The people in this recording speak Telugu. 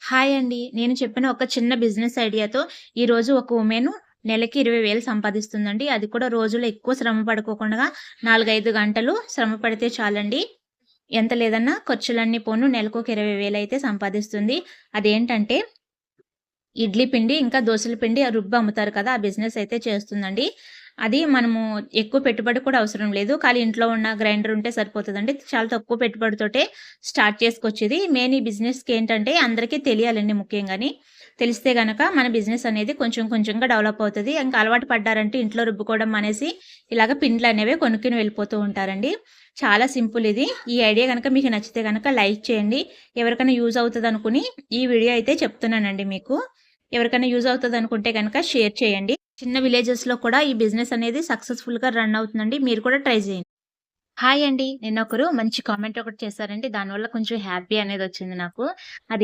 హాయ్ అండి. నేను చెప్పిన ఒక చిన్న బిజినెస్ ఐడియాతో ఈరోజు ఒక వుమెన్ నెలకి 20,000 సంపాదిస్తుందండి. అది కూడా రోజులో ఎక్కువ శ్రమ పడుకోకుండా 4, 5 గంటలు శ్రమ పడితే చాలండి. ఎంత లేదన్నా ఖర్చులన్నీ పోను నెలకొక 20,000 అయితే సంపాదిస్తుంది. అదేంటంటే ఇడ్లీ పిండి, ఇంకా దోసల పిండి రుబ్బి అమ్ముతారు కదా! ఆ బిజినెస్ అయితే చేస్తుందండి. అది మనము ఎక్కువ పెట్టుబడి కూడా అవసరం లేదు. ఖాళీ ఇంట్లో ఉన్న గ్రైండర్ ఉంటే సరిపోతదండి. చాలా తక్కువ పెట్టుబడితోటే స్టార్ట్ చేసుకోవచ్చిది. మెయిన్ ఈ బిజినెస్‌కేంటంటే అందరికీ తెలియాలండి ముఖ్యంగాని. తెలిస్తే గనక మన బిజినెస్ అనేది కొంచెం కొంచెంగా డెవలప్ అవుతది. ఇంకా అలవాటు పడ్డారంటే ఇంట్లో రుబ్బుకోవడం మానేసి ఇలాగ పిండ్లనేవి కొనుక్కొని వెళ్ళిపోతూ ఉంటారండి. చాలా సింపుల్ ఇది. ఈ ఐడియా గనక మీకు నచ్చితే గనక లైక్ చేయండి. ఎవరికైనా యూజ్ అవుతదనుకుని ఈ వీడియో అయితే చెప్తున్నానండి మీకు. ఎవరికైనా యూజ్ అవుతదనుకుంటే గనక షేర్ చేయండి. చిన్న విలేజెస్‌లో కూడా ఈ బిజినెస్ అనేది సక్సెస్‌ఫుల్‌గా రన్ అవుతుందండి. మీరు కూడా ట్రై చేయండి. హాయ్ అండి. నిన్నొకరు మంచి కామెంట్ ఒకటి చేశారండి. దానివల్ల కొంచెం హ్యాపీ అనేదొచ్చింది నాకు. అది